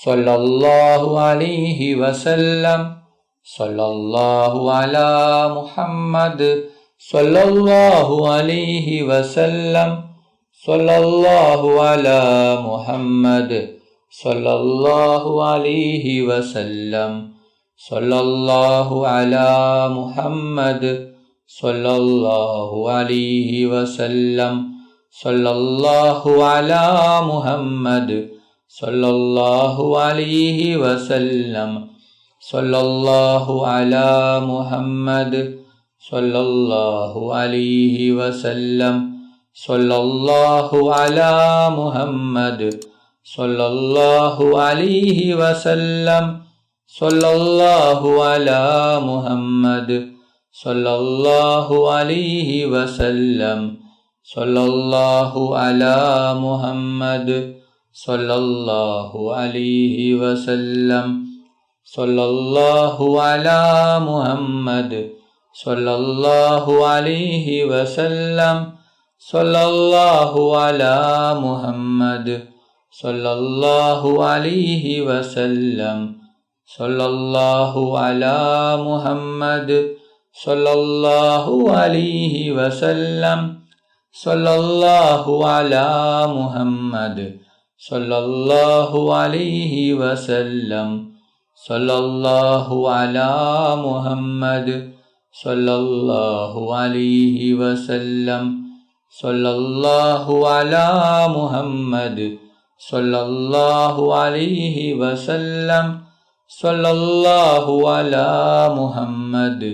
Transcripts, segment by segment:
സല്ലല്ലാഹു അലൈഹി വസല്ലം. സല്ലല്ലാഹു അലാ മുഹമ്മദ് സല്ലല്ലാഹു അലൈഹി വസല്ലം. സല്ലല്ലാഹു അലാ മുഹമ്മദ് സല്ലല്ലാഹു അലൈഹി വസല്ലം. സല്ലല്ലാഹു അലാ മുഹമ്മദ് സല്ലല്ലാഹു അലൈഹി വസല്ലം. സല്ലല്ലാഹു അലാ മുഹമ്മദ് സല്ലല്ലാഹു അലൈഹി വസല്ലം. സല്ലല്ലാഹു അലാ മുഹമ്മദ് സല്ലല്ലാഹു അലൈഹി വസല്ലം. സല്ലല്ലാഹു അലാ മുഹമ്മദ് സല്ലല്ലാഹു അലൈഹി വസല്ലം. സല്ലല്ലാഹു അലാ മുഹമ്മദ് സല്ലല്ലാഹു അലൈഹി വസല്ലം. സല്ലല്ലാഹു അലാ മുഹമ്മദ് സല്ലല്ലാഹു അലൈഹി വസല്ലം. സല്ലല്ലാഹു അലാ മുഹമ്മദ് സല്ലല്ലാഹു അലൈഹി വസല്ലം. സല്ലല്ലാഹു അലാ മുഹമ്മദ് സല്ലല്ലാഹു അലൈഹി വസല്ലം. സല്ലല്ലാഹു അലാ മുഹമ്മദ് സല്ലല്ലാഹു അലൈഹി വസല്ലം. സല്ലല്ലാഹു അലാ മുഹമ്മദ് സല്ലല്ലാഹു അലൈഹി വസല്ലം. സല്ലല്ലാഹു അലാ മുഹമ്മദ് സല്ലല്ലാഹു അലൈഹി വസല്ലം. സല്ലല്ലാഹു അലാ മുഹമ്മദ് സല്ലല്ലാഹു അലൈഹി വസല്ലം. സല്ലല്ലാഹു അലാ മുഹമ്മദ്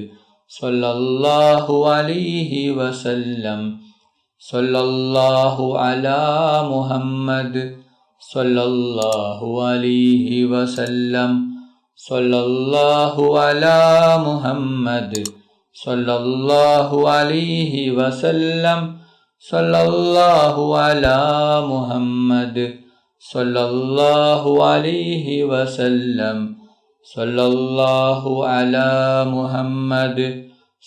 സല്ലല്ലാഹു അലൈഹി വസല്ലം. സല്ലല്ലാഹു അലാ മുഹമ്മദ് സല്ലല്ലാഹു അലൈഹി വസല്ലം. സല്ലല്ലാഹു അലാ മുഹമ്മദ് സല്ലല്ലാഹു അലൈഹി വസല്ലം. സല്ലല്ലാഹു അലാ മുഹമ്മദ് സല്ലല്ലാഹു അലൈഹി വസല്ലം. സല്ലല്ലാഹു അലാ മുഹമ്മദ് സല്ലല്ലാഹു അലൈഹി വസല്ലം. സല്ലല്ലാഹു അലാ മുഹമ്മദ്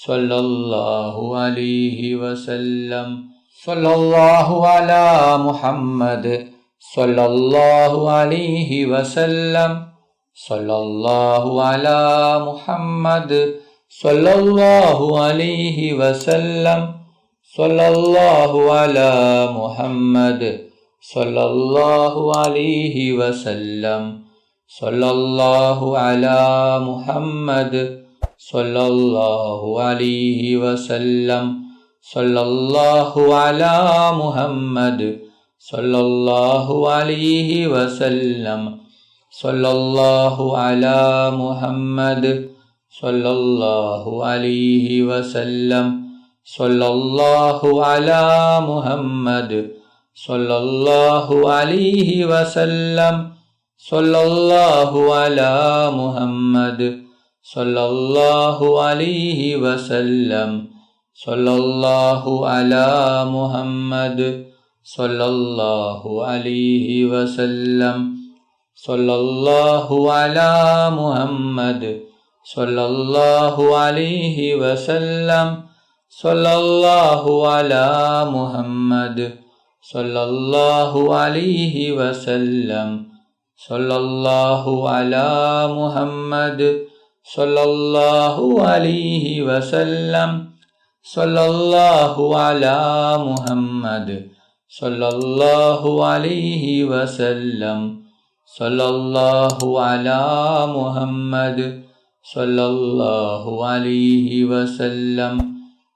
സല്ലല്ലാഹു അലൈഹി വസല്ലം. സല്ലല്ലാഹു അലാ മുഹമ്മദ് സല്ലല്ലാഹു അലൈഹി വസല്ലം. സല്ലല്ലാഹു അലാ മുഹമ്മദ് സല്ലല്ലാഹു അലൈഹി വസല്ലം. സല്ലല്ലാഹു അലാ മുഹമ്മദ് സല്ലല്ലാഹു അലൈഹി വസല്ലം. സല്ലല്ലാഹു അലാ മുഹമ്മദ് സല്ലല്ലാഹു അലൈഹി വസല്ലം. സല്ലല്ലാഹു അലാ മുഹമ്മദ് സല്ലല്ലാഹു അലൈഹി വസല്ലം. സല്ലല്ലാഹു അലാ മുഹമ്മദ് സല്ലല്ലാഹു അലൈഹി വസല്ലം. സല്ലല്ലാഹു അലാ മുഹമ്മദ് സല്ലല്ലാഹു അലൈഹി വസല്ലം. സല്ലല്ലാഹു അലാ മുഹമ്മദ് സല്ലല്ലാഹു അലൈഹി വസല്ലം. സല്ലല്ലാഹു അലാ മുഹമ്മദ് സല്ലല്ലാഹു അലൈഹി വസല്ലം. സല്ലല്ലാഹു അലാ മുഹമ്മദ് സല്ലല്ലാഹു അലൈഹി വസല്ലം. സല്ലല്ലാഹു അലാ മുഹമ്മദ് സല്ലല്ലാഹു അലൈഹി വസല്ലം. സല്ലല്ലാഹു അലാ മുഹമ്മദ് സല്ലല്ലാഹു അലൈഹി വസല്ലം. സല്ലല്ലാഹു അലാ മുഹമ്മദ് സല്ലല്ലാഹു അലൈഹി വസല്ലം.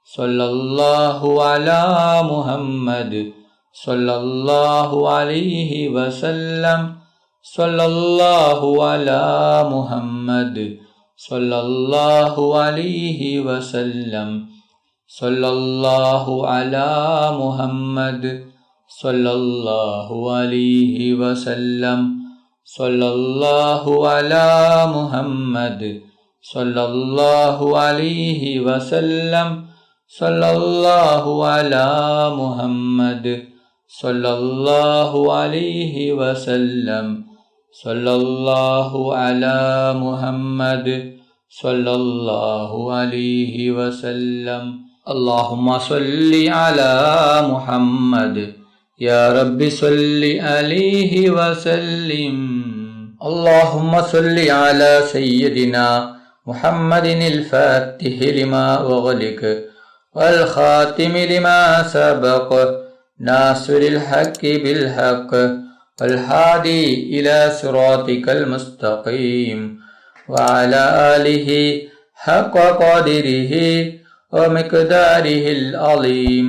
സല്ലല്ലാഹു അലാ മുഹമ്മദ് സല്ലല്ലാഹു അലൈഹി വസല്ലം. സല്ലല്ലാഹു അലാ മുഹമ്മദ് സല്ലല്ലാഹു അലൈഹി വസല്ലം. സല്ലല്ലാഹു അലാ മുഹമ്മദ് സല്ലല്ലാഹു അലൈഹി വസല്ലം. സല്ലല്ലാഹു അലാ മുഹമ്മദ് സല്ലല്ലാഹു അലൈഹി വസല്ലം. സല്ലല്ലാഹു അലാ മുഹമ്മദ് സല്ലല്ലാഹു അലൈഹി വസല്ലം. സല്ലല്ലാഹു അലാ മുഹമ്മദ് സല്ലല്ലാഹു അലൈഹി വസല്ലം. അല്ലാഹുമ്മ സ്വല്ലി അലാ മുഹമ്മദ് യാ റബ്ബി സ്വല്ലി അലൈഹി വസല്ലിം. اللهم صل على سيدنا محمد الفاتح لما أغلق والخاتم لما سبق ناصر الحق بالحق والهادي إلى صراطك المستقيم وعلى آله حق قدره ومقداره العظيم.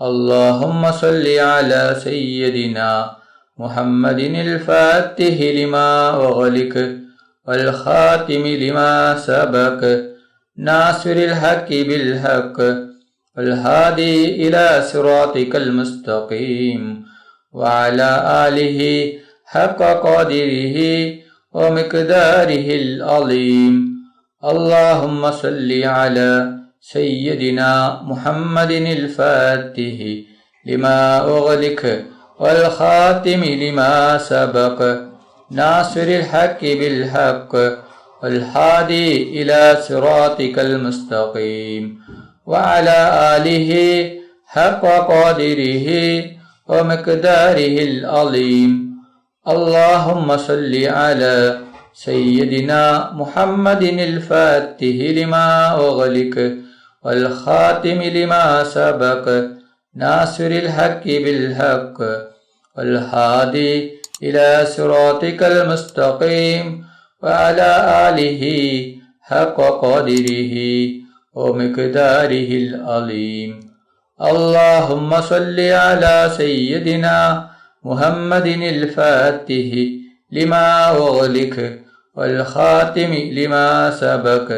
اللهم صل على سيدنا محمد الفاتح لما أغلق والخاتم لما سبق ناصر الحق بالحق والهادي إلى صراطك المستقيم وعلى آله حق قدره ومقداره العظيم. اللهم صل على سيدنا محمد الفاتح لما أغلق والخاتم لما سبق ناصر الحق بالحق والهادي إلى صراطك المستقيم وعلى آله حق قدره ومقداره العظيم. اللهم صل على سيدنا محمد الفاتح لما أغلق والخاتم لما سبق ناصر الحق بالحق والهادي إلى صراطك المستقيم وعلى آله حق قدره ومقداره العظيم. اللهم صل على سيدنا محمد الفاتح لما أغلق والخاتم لما سبق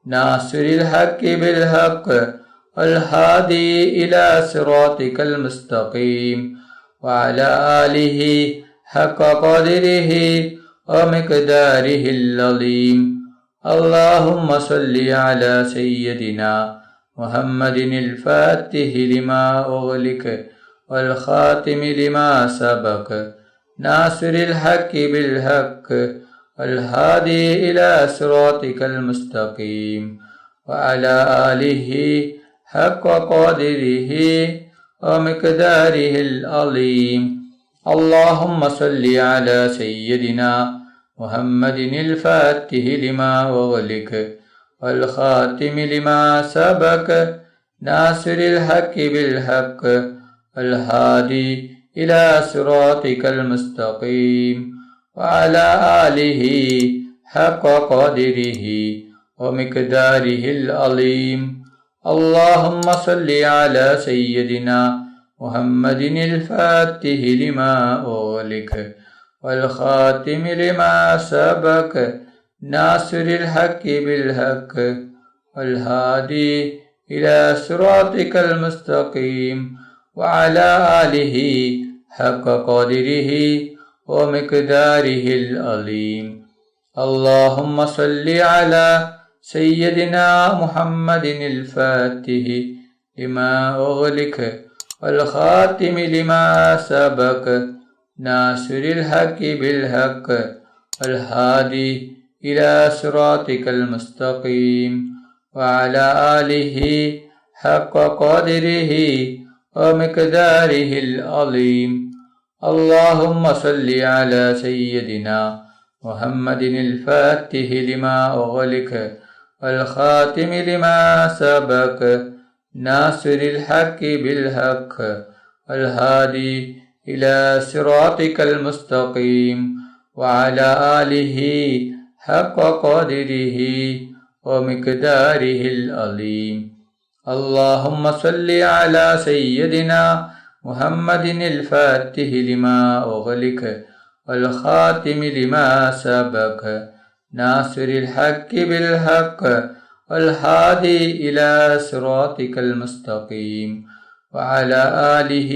ناصر الحق بالحق والهادي إلى صراطك المستقيم وعلى آله حق قدره ومقداره العظيم. اللهم صل على سيدنا محمد الفاتح لما أغلق والخاتم لما سبق ناصر الحق بالحق والهادي إلى صراطك المستقيم وعلى آله حق قدره ومقداره العظيم. اللهم صل على سيدنا محمد الفاتح لما أغلق والخاتم لما سبق ناصر الحق بالحق والهادي إلى صراطك المستقيم وعلى آله حق قدره ومقداره العظيم. اللهم صل على سيدنا محمد الفاتح لما أغلق والخاتم لما سبق ناصر الحق بالحق والهادي إلى صراطك المستقيم وعلى آله حق قدره ومقداره العظيم. اللهم صل على سيدنا محمد الفاتح لما أغلق والخاتم لما سبق ناصر الحق بالحق والهادي إلى صراطك المستقيم وعلى آله حق قدره ومقداره العظيم. اللهم صل على سيدنا محمد الفاتح لما أغلق والخاتم لما سبق ناصر الحق بالحق والهادي إلى صراطك المستقيم وعلى آله حق قدره ومقداره العظيم. اللهم صل على سيدنا محمد الفاتح لما أغلق والخاتم لما سبق ناصر الحق بالحق والهادي إلى صراطك المستقيم وعلى آله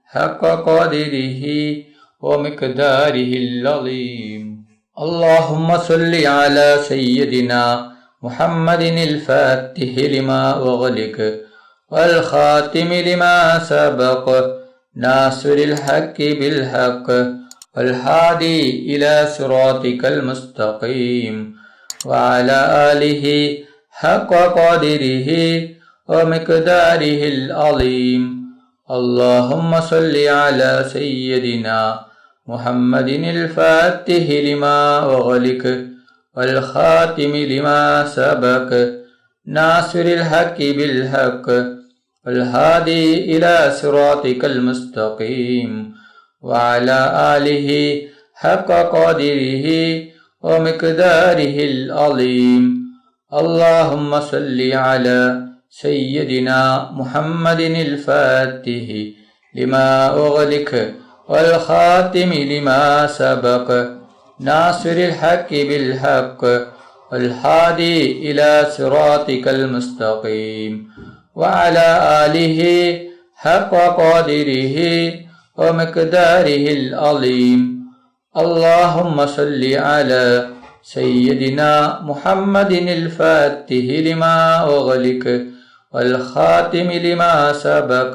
حق قدره ومقداره العظيم. اللهم صل على سيدنا محمد الفاتح لما أغلق والخاتم لما سبق ناصر الحق بالحق والهادي إلى صراطك المستقيم وعلى آله حق قدره ومقداره العظيم. اللهم صل على سيدنا محمد الفاتح لما أغلق والخاتم لما سبق ناصر الحق بالحق والهادي إلى صراطك المستقيم وعلى آله حق قدره ومقداره العظيم. اللهم صل على سيدنا محمد الفاتح لما أغلق والخاتم لما سبق ناصر الحق بالحق والهادي إلى صراطك المستقيم وعلى آله حق قدره ومقداره العظيم. اللهم صل على سيدنا محمد الفاتح لما أغلق والخاتم لما سبق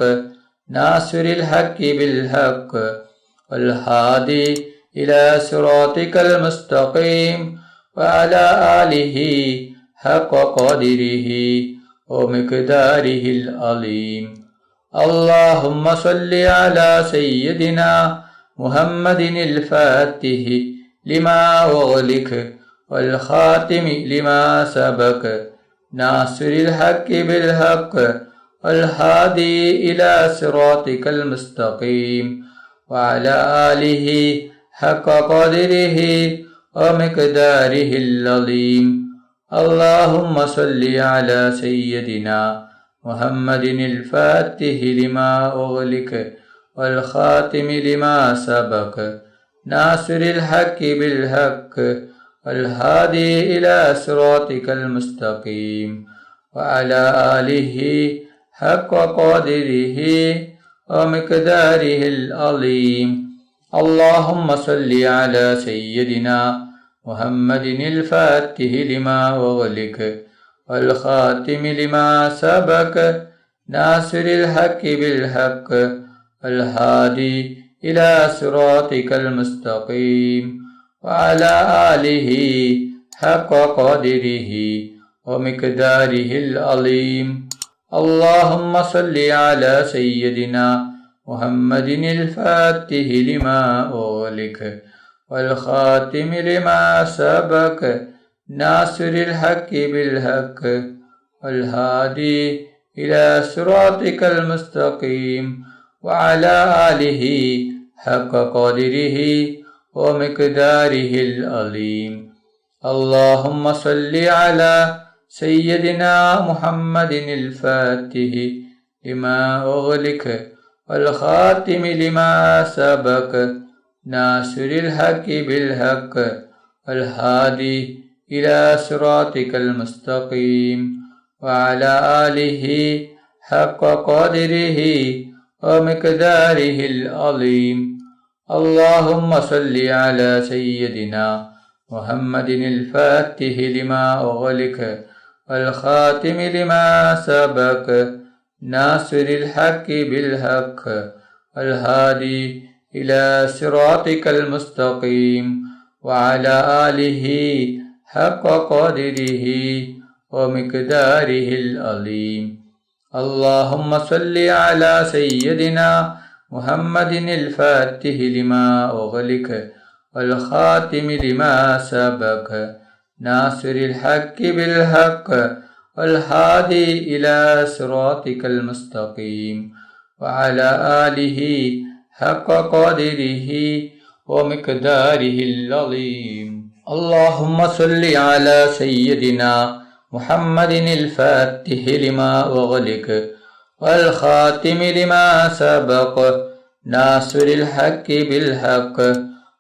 ناصر الحق بالحق والهادي إلى صراطك المستقيم وعلى آله حق قدره ومقداره العظيم. اللهم صل على سيدنا محمد الفاتح لما أغلق والخاتم لما سبق ناصر الحق بالحق والهادي إلى صراطك المستقيم وعلى آله حق قدره ومقداره العظيم. اللهم صل على سيدنا محمد الفاتح لما أغلق والخاتم لما سبق ناصر الحق بالحق والهادي إلى صراطك المستقيم وعلى آله حق قدره ومقداره العظيم. اللهم صل على سيدنا محمد الفاتح لما أغلق والخاتم لما سبق ناصر الحق بالحق والهادي إلى صراطك المستقيم وعلى آله حق قدره ومقداره العظيم. اللهم صل على سيدنا محمد الفاتح لما أغلق والخاتم لما سبق ناصر الحق بالحق والهادي إلى صراطك المستقيم وعلى آله حق قدره ومقداره العظيم. اللهم صل على سيدنا محمد الفاتح لما أغلق والخاتم لما سبق ناصر الحق بالحق والهادي إلى صراطك المستقيم وعلى آله حق قدره ومقداره العظيم. اللهم صل على سيدنا محمد الفاتح لما أغلق والخاتم لما سبق ناصر الحق بالحق والهادي إلى صراطك المستقيم وعلى آله حق قدره ومقداره العظيم. اللهم صل على سيدنا محمد الفاتح لما أغلق والخاتم لما سبق ناصر الحق بالحق والهادي إلى صراطك المستقيم وعلى آله حق قدره ومقداره العظيم. اللهم صل على سيدنا محمد الفاتح لما أغلق والخاتم لما سبق ناصر الحق بالحق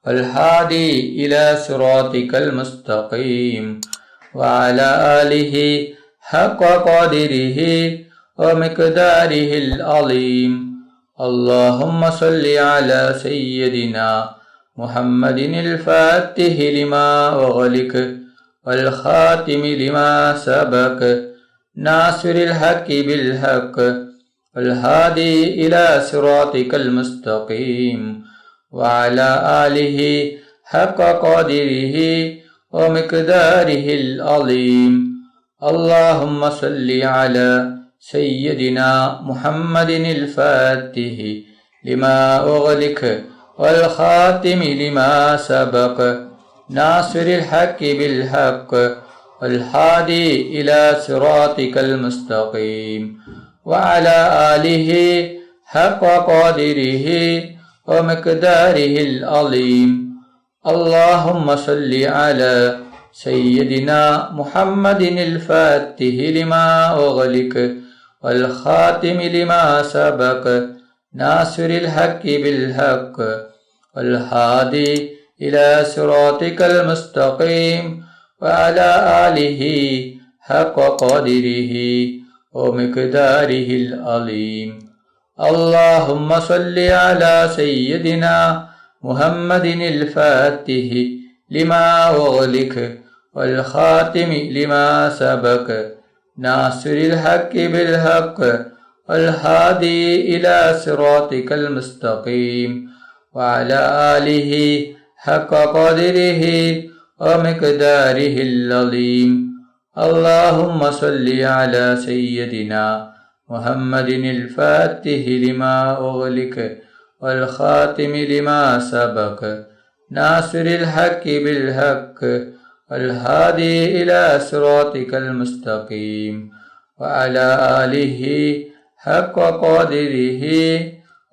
والهادي إلى صراطك المستقيم وعلى آله حق قدره ومقداره العظيم. اللهم صل على سيدنا محمد الفاتح لما أغلق والخاتم لما سبق ناصر الحق بالحق والهادي إلى صراطك المستقيم وعلى آله حق قدره ومقداره العظيم. اللهم صل على سيدنا محمد الفاتح لما أغلق والخاتم لما سبق ناصر الحق بالحق والهادي إلى صراطك المستقيم وعلى آله حق قدره ومقداره العظيم. اللهم صل على سيدنا محمد الفاتح لما أغلق والخاتم لما سبق ناصر الحق بالحق والهادي إلى صراطك المستقيم وعلى آله حق قدره ومقداره العظيم. اللهم صل على سيدنا محمد الفاتح لما أغلق والخاتم لما سبق ناصر الحق بالحق والهادي إلى صراطك المستقيم وعلى آله حق قدره ومقداره العظيم. اللهم صل على سيدنا محمد الفاتح لما أغلق والخاتم لما سبق ناصر الحق بالحق والهادي إلى صراطك المستقيم وعلى آله حق قدره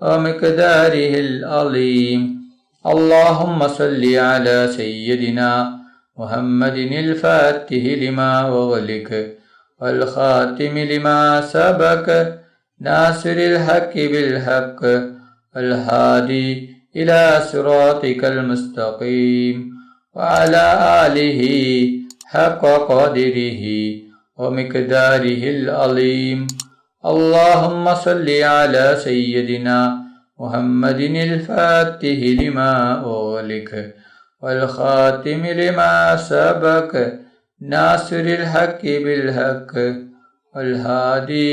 ومقداره العظيم. اللهم صل على سيدنا محمد الفاتح لما أغلق والخاتم لما سبق ناصر الحق بالحق والهادي إلى صراطك المستقيم وعلى آله حق قدره ومقداره العظيم. اللهم صل على سيدنا محمد الفاتح لما أغلق والخاتم لما سبق ناصر الحق بالحق والهادي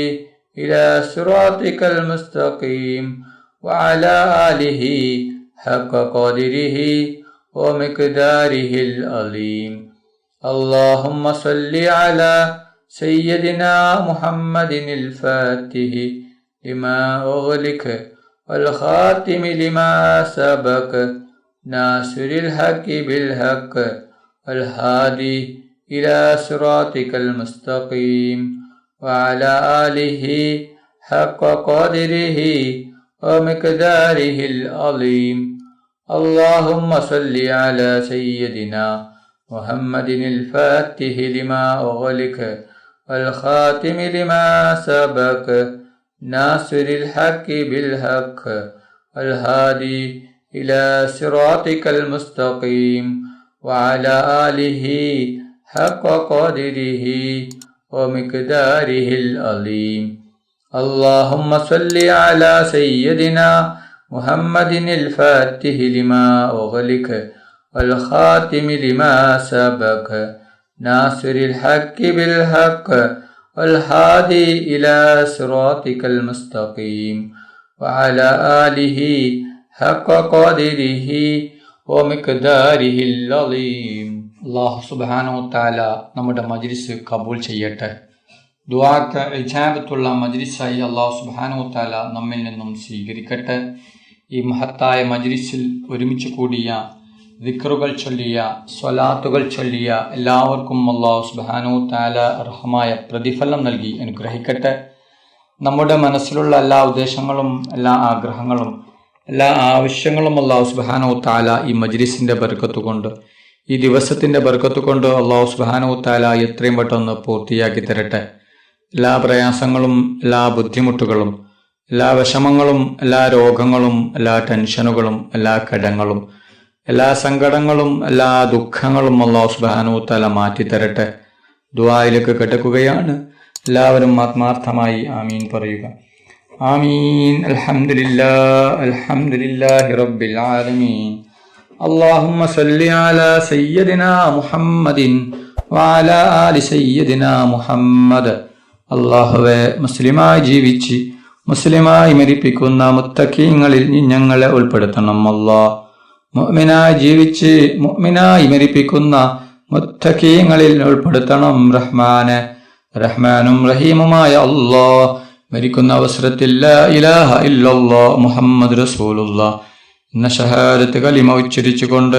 إلى صراطك المستقيم وعلى آله حق قدره ومقداره العظيم. اللهم صل على سيدنا محمد الفاتح لما أغلق والخاتم لما سبق ناصر الحق بالحق والهادي إلى صراطك المستقيم وعلى آله حق قدره ومقداره العظيم. اللهم صل على سيدنا محمد الفاتح لما أغلق والخاتم لما سبق ناصر الحق بالحق والهادي إلى صراطك المستقيم وعلى آله حق قدره ومقداره العظيم. اللهم صل على سيدنا محمد الفاتح لما أغلق والخاتم لما سبق ناصر الحق بالحق والهادي إلى صراطك المستقيم وعلى آله حق قدره ومقداره العظيم. അല്ലാഹു സുബ്ഹാനഹു വ തആല നമ്മുടെ മജ്ലിസ് കബൂൽ ചെയ്യട്ടെ. ദുആക്ക് ഇജാബത്തുള്ള മജ്ലിസായി അല്ലാഹു സുബ്ഹാനഹു വ തആല നമ്മിൽ നിന്നും സ്വീകരിക്കട്ടെ. ഈ മഹത്തായ മജ്ലിസിൽ ഒരുമിച്ച് കൂടിയ ദിക്റുകൾ ചൊല്ലിയ സ്വലാത്തുകൾ ചൊല്ലിയ എല്ലാവർക്കും അല്ലാഹു സുബ്ഹാനഹു വ തആല അർഹമായ പ്രതിഫലം നൽകി അനുഗ്രഹിക്കട്ടെ. നമ്മുടെ മനസ്സിലുള്ള എല്ലാ ഉദ്ദേശങ്ങളും എല്ലാ ആഗ്രഹങ്ങളും എല്ലാ ആവശ്യങ്ങളും അല്ലാഹു സുബ്ഹാനഹു വ തആല ഈ മജ്ലിസിന്റെ ബർക്കത്ത് കൊണ്ട് ഈ ദിവസത്തിന്റെ ബർക്കത്ത് കൊണ്ട് അല്ലാഹു സുബ്ഹാനഹു വ തആല എത്രയും പെട്ടെന്ന് പൂർത്തിയാക്കി തരട്ടെ. എല്ലാ പ്രയാസങ്ങളും എല്ലാ ബുദ്ധിമുട്ടുകളും എല്ലാ വിഷമങ്ങളും എല്ലാ രോഗങ്ങളും എല്ലാ ടെൻഷനുകളും എല്ലാ കടങ്ങളും എല്ലാ സങ്കടങ്ങളും എല്ലാ ദുഃഖങ്ങളും അല്ലാഹു സുബ്ഹാനഹു വ തആല മാറ്റി തരട്ടെ. ദുആയിലേക്ക് കിടക്കുകയാണ്. എല്ലാവരും ആത്മാർത്ഥമായി ആമീൻ പറയുക. ആമീൻ. അൽഹംദുലില്ലാഹി റബ്ബിൽ ആലമീൻ. അല്ലാഹുമ്മ സല്ലി അലാ സയ്യിദിനാ മുഹമ്മദിൻ വഅലാ ആലി സയ്യിദിനാ മുഹമ്മദ്. അല്ലാഹുവേ, മുസ്ലിമായി ജീവിച്ച് മുസ്ലിമായി മരിപ്പിക്കുന്ന മുത്തഖീങ്ങളിൽ ഞങ്ങളെ ഉൾപ്പെടുത്തണം. അല്ലാഹ്, മുഅ്മിനായി ജീവിച്ച് മുഅ്മിനായി മരിപ്പിക്കുന്ന മുത്തഖീങ്ങളിൽ ഉൾപ്പെടുത്തണം. റഹ്മാനെ, റഹ്മാനും റഹീമുമായ അല്ലാഹ്, മരിക്കുന്ന അവസരത്തിൽ ലാ ഇലാഹ ഇല്ലല്ലാഹ് മുഹമ്മദ് റസൂലുള്ളാഹ് എന്ന ഷഹാദത്ത് കലിമ ഉച്ചരിച്ചുകൊണ്ട്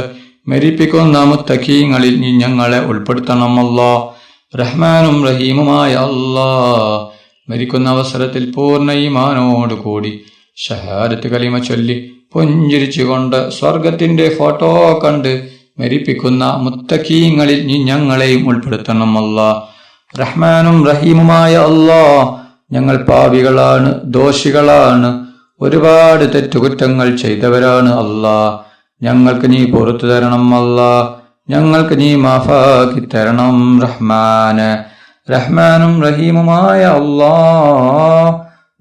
മരിപ്പിക്കുന്ന മുത്തഖീങ്ങളിൽ നീ ഞങ്ങളെ ഉൾപ്പെടുത്തണം അല്ലാ. റഹ്മാനും റഹീമുമായ അല്ലാ, മരിക്കുന്ന അവസരത്തിൽ പൂർണ്ണ ഈമാനോട് കൂടി ഷഹാദത്ത് കലിമ ചൊല്ലി പുഞ്ചിരിച്ചുകൊണ്ട് സ്വർഗത്തിന്റെ ഫോട്ടോ കണ്ട് മരിപ്പിക്കുന്ന മുത്തഖീങ്ങളിൽ നീ ഞങ്ങളെയും ഉൾപ്പെടുത്തണം അല്ലാ. റഹ്മാനും റഹീമുമായ അല്ലാ, ഞങ്ങൾ പാപികളാണ്, ദോഷികളാണ്, ഒരുപാട് തെറ്റുകുറ്റങ്ങൾ ചെയ്തവരാണ് അല്ലാ. ഞങ്ങൾക്ക് നീ പുറത്തു തരണം അല്ലാ. ഞങ്ങൾക്ക് നീ മാഫാക്കി തരണം റഹ്മാന്. റഹ്മാനും റഹീമുമായ അല്ലാ,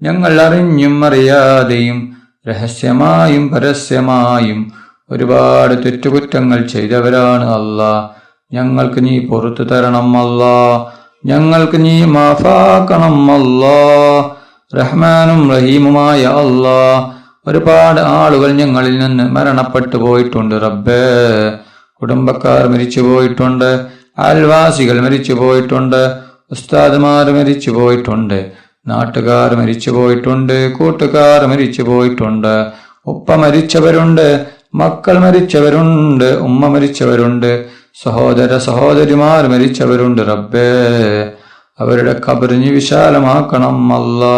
ഞങ്ങൾ അറിഞ്ഞും അറിയാതെയും രഹസ്യമായും പരസ്യമായും ഒരുപാട് തെറ്റുകുറ്റങ്ങൾ ചെയ്തവരാണ് അല്ലാ. ഞങ്ങൾക്ക് നീ പുറത്തു തരണം അല്ലാ. ഞങ്ങൾക്ക് നീ മാഫാക്കണം അല്ലാ. റഹ്മാനും റഹീമുമായ അല്ലാ, ഒരുപാട് ആളുകൾ ഞങ്ങളിൽ നിന്ന് മരണപ്പെട്ടു പോയിട്ടുണ്ട് റബ്ബേ. കുടുംബക്കാർ മരിച്ചു പോയിട്ടുണ്ട്, അയൽവാസികൾ മരിച്ചു പോയിട്ടുണ്ട്, ഉസ്താദ്മാർ മരിച്ചു പോയിട്ടുണ്ട്, നാട്ടുകാർ മരിച്ചു പോയിട്ടുണ്ട്, കൂട്ടുകാർ മരിച്ചു പോയിട്ടുണ്ട്, ഉപ്പ മരിച്ചവരുണ്ട്, മക്കൾ മരിച്ചവരുണ്ട്, ഉമ്മ മരിച്ചവരുണ്ട്, സഹോദര സഹോദരിമാർ മരിച്ചവരുണ്ട് റബ്ബേ. അവരുടെ ഖബർ നീ വിശാലമാക്കണം അല്ലാ.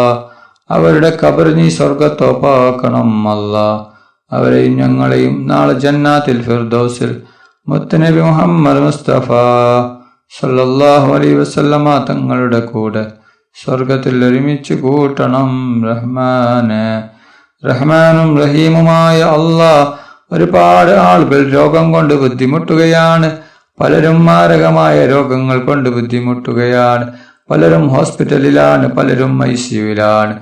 അവരുടെ ഖബർ നീ സ്വർഗത്തോപ്പാക്കണം അല്ലാ. അവരെയും ഞങ്ങളെയും നാളെ ജന്നാത്തിൽ ഫിർദൗസിൽ മുത്തുനബി മുഹമ്മദ് മുസ്തഫ സല്ലല്ലാഹു അലൈഹി വസല്ലമ തങ്ങളുടെ കൂടെ സ്വർഗത്തിൽ ഒരുമിച്ച് കൂട്ടണം റഹ്മാനെ. റഹ്മാനും റഹീമുമായ അല്ലാ, ഒരുപാട് ആളുകൾ രോഗം കൊണ്ട് ബുദ്ധിമുട്ടുകയാണ്. പലരും മാരകമായ രോഗങ്ങൾ കൊണ്ട് ബുദ്ധിമുട്ടുകയാണ്. പലരും ഹോസ്പിറ്റലിലാണ്, പലരും ICUവിലാണ്.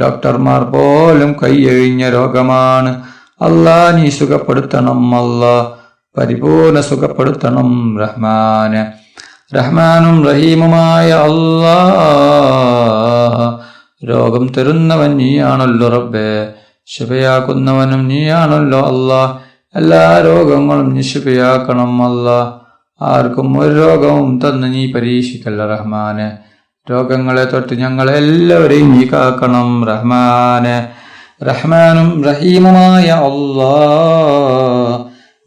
ഡോക്ടർമാർ പോലും കൈയൊഴിഞ്ഞ രോഗമാണ്. അല്ലാ, നീ സുഖപ്പെടുത്തണം അല്ലാ, പരിപൂർണ സുഖപ്പെടുത്തണം റഹ്മാന്. റഹ്മാനും റഹീമുമായ അല്ലാ, രോഗം തരുന്നവൻ നീയാണല്ലോ റബ്ബേ, ശിഫയാക്കുന്നവനും നീയാണല്ലോ അല്ലാ. എല്ലാ രോഗങ്ങളും നീ ശിഫയാക്കണം അല്ലാ. ആർക്കും ഒരു രോഗവും തന്ന് നീ പരീക്ഷിക്കല്ല റഹ്മാന്. രോഗങ്ങളെ തൊട്ട് ഞങ്ങളെല്ലാവരെയും നീ കാക്കണം റഹ്മാന്. റഹ്മാനും റഹീമുമായ അല്ലാ,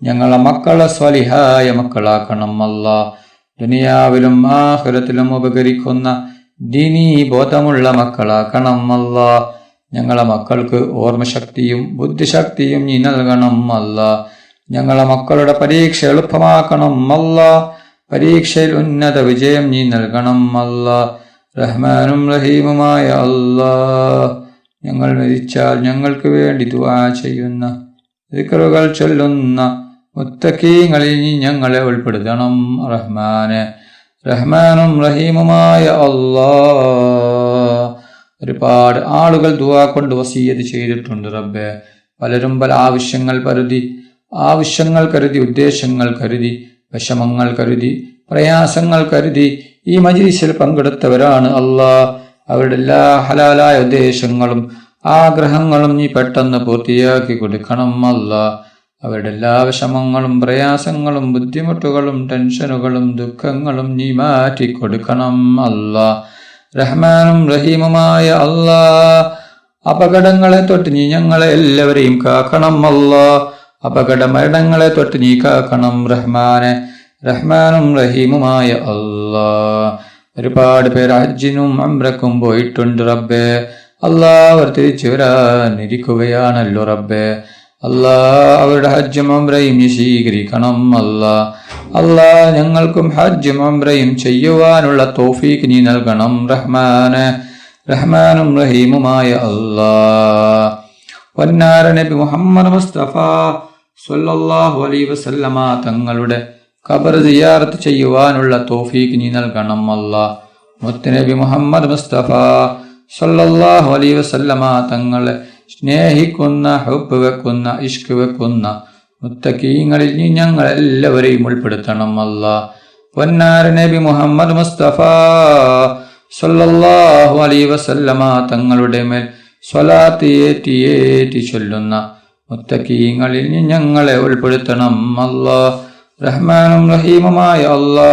ഞങ്ങളെ മക്കളെ സ്വലിഹായ മക്കളാക്കണം അല്ലാ. ദുനിയാവിലും ആഖിറത്തിലും ഉപകരിക്കുന്ന ദീനീ ബോധമുള്ള മക്കളാക്കണം അല്ലാ. ഞങ്ങളെ മക്കൾക്ക് ഓർമ്മശക്തിയും ബുദ്ധിശക്തിയും നീ നൽകണം അല്ലാ. ഞങ്ങളെ മക്കളുടെ പരീക്ഷ എളുപ്പമാക്കണം അല്ലാ. പരീക്ഷയിൽ ഉന്നത വിജയം നീ നൽകണം അല്ലാ. റഹ്മാനും റഹീമുമായ അല്ലാ, ഞങ്ങൾ മരിച്ചാൽ ഞങ്ങൾക്ക് വേണ്ടി ദുആ ചെയ്യുന്ന, ദിക്റുകൾ ചൊല്ലുന്ന മുത്തഖീങ്ങളിൽ നീ ഞങ്ങളെ ഉൾപ്പെടുത്തണം റഹ്മാനെ. റഹ്മാനും റഹീമുമായ അല്ലാ, ഒരുപാട് ആളുകൾ ദുആ കൊണ്ട് വസിയ്യത്ത് ചെയ്തിട്ടുണ്ട് റബ്ബേ. പലരും പല ആവശ്യങ്ങൾ കരുതി, ഉദ്ദേശങ്ങൾ കരുതി, വിഷമങ്ങൾ കരുതി, പ്രയാസങ്ങൾ കരുതി ഈ മജ്‌ലിസിൽ പങ്കെടുത്തവരാണ് അല്ലാ. അവരുടെ എല്ലാ ഹലാലായ ഉദ്ദേശങ്ങളും ആഗ്രഹങ്ങളും നീ പെട്ടെന്ന് പൂർത്തിയാക്കി കൊടുക്കണം അല്ലാ. അവരുടെ എല്ലാ വിഷമങ്ങളും പ്രയാസങ്ങളും ബുദ്ധിമുട്ടുകളും ടെൻഷനുകളും ദുഃഖങ്ങളും നീ മാറ്റി കൊടുക്കണം അല്ലാ. റഹ്മാനും റഹീമുമായ അല്ലാ, അപകടങ്ങളെ തൊട്ട് നീ ഞങ്ങളെ എല്ലാവരെയും കാക്കണം അല്ലാ. അപകട മരണങ്ങളെ തൊട്ട് നീ കാക്കണം റഹ്മാനെ. റഹ്മാനും റഹീമുമായ അല്ലാ, ഒരുപാട് പേര് ഹജ്ജിനും ഉംറക്കും പോയിട്ടുണ്ട് റബ്ബേ. അല്ലാ, അവർ തിരിച്ചു വരാനിരിക്കുകയാണല്ലോ റബ്ബേ. അല്ലാ, അവരുടെ ഹജ്ജും ഉംറയും നീ സ്വീകരിക്കണം അല്ലാ. അല്ലാ, ഞങ്ങൾക്കും ഹജ്ജും ഉംറയും ചെയ്യുവാനുള്ള തൗഫീഖ് നീ നൽകണം റഹ്മാനെ. റഹ്മാനും റഹീമുമായ അല്ലാ, പൊന്നാര നബി മുഹമ്മദ് മുസ്തഫ സല്ലല്ലാഹു അലൈഹി വസല്ലമ തങ്ങളുടെ ഖബർ സിയാറത്ത് ചെയ്യുവാനുള്ള തൗഫീഖ് നീ നൽകണം അല്ലാ. മുത്തുനബി മുഹമ്മദ് മുസ്തഫ സല്ലല്ലാഹു അലൈഹി വസല്ലമ തങ്ങളെ സ്നേഹിക്കുന്ന, ഹുബ്ബ് വെക്കുന്ന, ഇഷ്ക് വെക്കുന്ന മുത്തഖീങ്ങളിൽ നീ ഞങ്ങളെല്ലാവരെയും ഉൾപ്പെടുത്തണം അല്ലാ. പൊന്നാര നബി മുഹമ്മദ് മുസ്തഫ സല്ലല്ലാഹു അലൈഹി വസല്ലമ തങ്ങളുടെ മേൽ സ്വലാത്ത് ഏറ്റി ചൊല്ലുന്ന മുത്തഖീങ്ങളിൽ നീ ഞങ്ങളെ ഉൾപ്പെടുത്തണം അല്ലാ. റഹ്മാനും റഹീമുമായ അല്ലാ,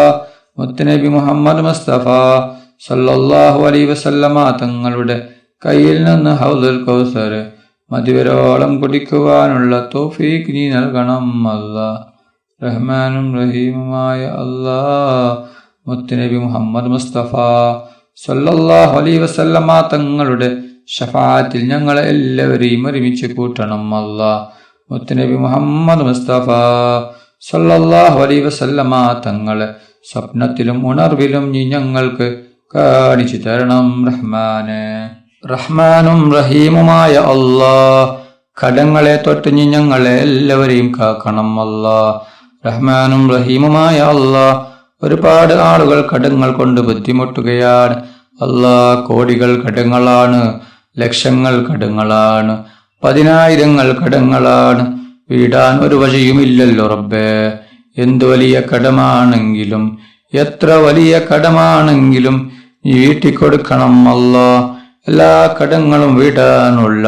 മുത്തുനബി മുഹമ്മദ് മുസ്തഫ സല്ലല്ലാഹു അലൈഹി വസല്ലമ തങ്ങളുടെ കയ്യിൽ നിന്ന് ഹൗദുൽ കൗസർ മതിവരോളം കുടിക്കുവാനുള്ള തൗഫീഖ് നീ നൽകണം അല്ലാ. റഹ്മാനും റഹീമുമായ അല്ലാ, മുത്തുനബി മുഹമ്മദ് മുസ്തഫ സല്ലല്ലാഹു അലൈഹി വസല്ലമ തങ്ങളുടെ ശഫാഅത്തിൽ ഞങ്ങളെ എല്ലാവരെയും ഒരുമിച്ച് കൂട്ടണം അല്ലാ. മുത്തുനബി മുഹമ്മദ് മുസ്തഫ സല്ലല്ലാഹു അലൈഹി വസല്ലമ തങ്ങളെ സ്വപ്നത്തിലും ഉണർവിലും നീ ഞങ്ങൾക്ക് കാണിച്ചു തരണം റഹ്മാനെ. റഹ്മാനും റഹീമുമായ അല്ലാ, കടങ്ങളെ തൊട്ട് നീ ഞങ്ങളെ എല്ലാവരെയും കാക്കണം അല്ലാ. റഹ്മാനും റഹീമുമായ അല്ലാ, ഒരുപാട് ആളുകൾ കടങ്ങൾ കൊണ്ട് ബുദ്ധിമുട്ടുകയാണ് അല്ലാ. കോടികൾ കടങ്ങളാണ്, ലക്ഷങ്ങൾ കടങ്ങളാണ്, 10,000 കടങ്ങളാണ്. വീടാൻ ഒരു വഴിയുമില്ലല്ലോ റബ്ബേ. എന്തു വലിയ കടമാണെങ്കിലും എത്ര വലിയ കടമാണെങ്കിലും നീ വീട്ടിക്കൊടുക്കണം അല്ലാ. എല്ലാ കടങ്ങളും വീടാനുള്ള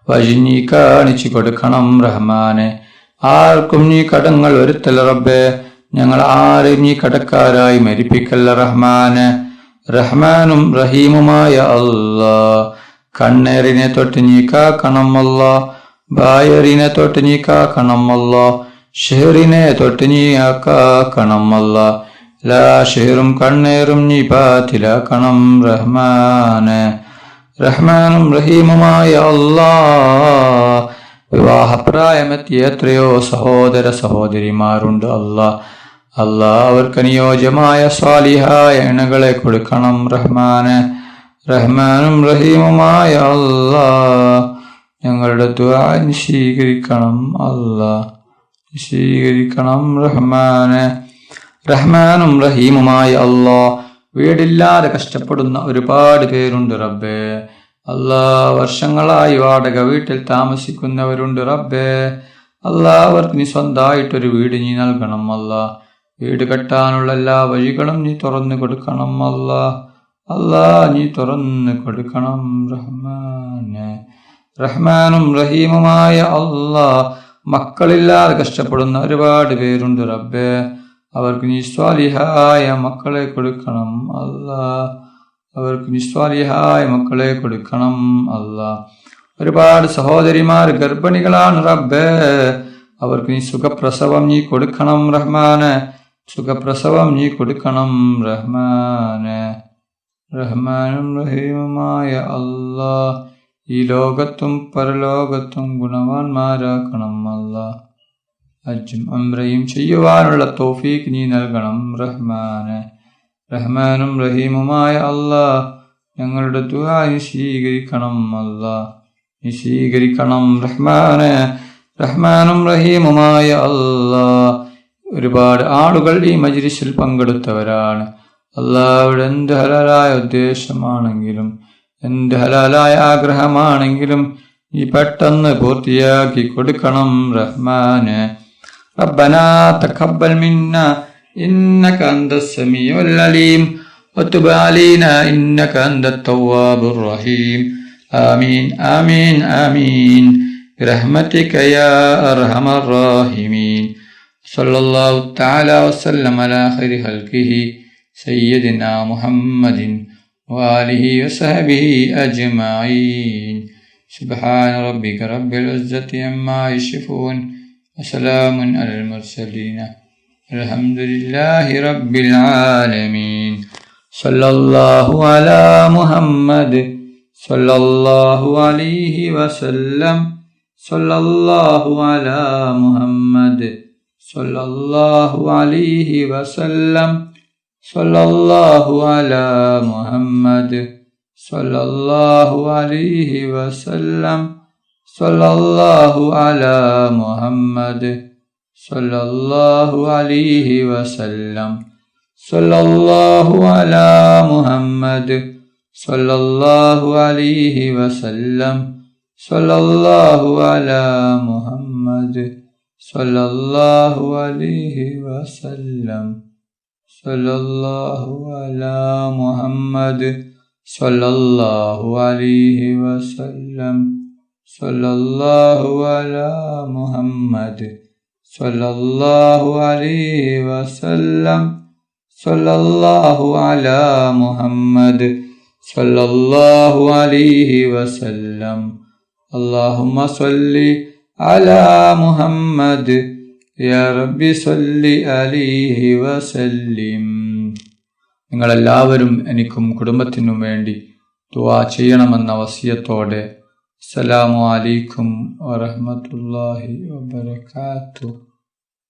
വഴി നീ കാണിച്ചു കൊടുക്കണം റഹ്മാനെ. ആർക്കും നീ കടങ്ങൾ വരുത്തല്ല റബ്ബേ. ഞങ്ങൾ ആരെയും നീ കടക്കാരായി മരിപ്പിക്കല്ല റഹ്മാനെ. റഹ്മാനും റഹീമുമായ അല്ലാ, കണ്ണേറിനെ തൊട്ട് നീ കാക്കണം അല്ലാ. ബായറിനെ തൊട്ട് നീ കാക്കണം അല്ലാ. ഷെഹറിനെ തൊട്ട് നീ കാക്കണം അല്ലാ. എല്ലാ ഷെഹറും കണ്ണേറും നീ ബാത്തിലാക്കണം റഹ്മാനെ. റഹ്മാനും റഹീമുമായ അല്ലാ, വിവാഹപ്രായമെത്തിയ എത്രയോ സഹോദര സഹോദരിമാരുണ്ട് അല്ലാ. അല്ലാ, അവർക്ക് അനുയോജ്യമായ സ്വാലിഹായ ഇണകളെ കൊടുക്കണം റഹ്മാനെ. റഹ്മാനും റഹീമുമായ അല്ലാ, ഞങ്ങളുടെ ദുആ സ്വീകരിക്കണം അല്ലാ, സ്വീകരിക്കണം റഹ്മാനെ. റഹ്മാനും റഹീമുമായ അല്ലാ, വീടില്ലാതെ കഷ്ടപ്പെടുന്ന ഒരുപാട് പേരുണ്ട് റബ്ബേ. അല്ലാ, വർഷങ്ങളായി വാടക വീട്ടിൽ താമസിക്കുന്നവരുണ്ട് റബ്ബേ. അല്ലാ, അവർക്ക് നീ സ്വന്തമായിട്ടൊരു വീട് നീ നൽകണം അല്ലാ. വീട് കെട്ടാനുള്ള എല്ലാ വഴികളും നീ തുറന്നു കൊടുക്കണം അല്ലാ. അല്ലാ, നീ തുറന്നു കൊടുക്കണം റഹ്മാനെ. റഹ്മാനും റഹീമുമായ അല്ലാ, മക്കളില്ലാതെ കഷ്ടപ്പെടുന്ന ഒരുപാട് പേരുണ്ട് റബ്ബേ. അവർക്ക് നീ സ്വാലിഹായ മക്കളെ കൊടുക്കണം അല്ലാ. അവർക്ക് നീ സ്വാലിഹായ മക്കളെ കൊടുക്കണം അല്ലാ. ഒരുപാട് സഹോദരിമാർ ഗർഭിണികളാണ് റബ്ബേ. അവർക്ക് നീ സുഖപ്രസവം നീ കൊടുക്കണം റഹ്മാനെ. സുഖപ്രസവം നീ കൊടുക്കണം റഹ്മാനെ. റഹ്മാനും റഹീമുമായ അല്ലാ, ഈ ലോകത്തും പരലോകത്തും ഗുണവാന്മാരാക്കണം അല്ലാ. ഹജ്ജും ഉംറയും ചെയ്യുവാനുള്ള തൗഫീഖ് നീ നൽകണം റഹ്മാനെ. റഹ്മാനും റഹീമുമായ അല്ലാ, ഞങ്ങളുടെ ദുആ നീ സ്വീകരിക്കണം അല്ലാ, നീ സ്വീകരിക്കണം റഹ്മാനെ. റഹ്മാനും റഹീമുമായ അല്ലാ, ഒരുപാട് ആളുകൾ ഈ മജ്ലിസിൽ പങ്കെടുത്തവരാണ് അല്ലാ. അവിടെ എന്ത് ഹലാലായ ഉദ്ദേശമാണെങ്കിലും എന്ത് ഹലാലായ ആഗ്രഹമാണെങ്കിലും നീ പെട്ടെന്ന് പൂർത്തിയാക്കി കൊടുക്കണം റഹ്മാനെ. ربنا تقبل منا إنك أنت السميع العليم وتب علينا إنك أنت التواب الرحيم. آمين آمين آمين برحمتك يا أرحم الراحمين. صلى الله تعالى وسلم على خير خلقه سيدنا محمد وآله وصحبه أجمعين. سبحان ربك رب العزة عما يصفون وسلام على المرسلين الحمد لله رب العالمين. صلى الله على محمد صلى الله عليه وسلم. صلى الله على محمد صلى الله عليه وسلم. صلى الله على محمد صلى الله عليه وسلم. صلى الله على محمد صلى الله عليه وسلم. صلى الله على محمد صلى الله عليه وسلم. صلى الله على محمد صلى الله عليه وسلم. صلى الله على محمد صلى الله عليه وسلم. صلى الله على محمد صلى الله عليه وسلم. صلى الله على محمد صلى الله عليه وسلم. اللهم صل على محمد يا رب صل عليه وسلم. നിങ്ങളെല്ലാവരും എനിക്കും കുടുംബത്തിനും വേണ്ടി ദുആ ചെയ്യണമെന്ന വസിയത്തോടെ അസ്സലാമു അലൈക്കും വറഹ്മത്തുള്ളാഹി വബറകാതുഹു.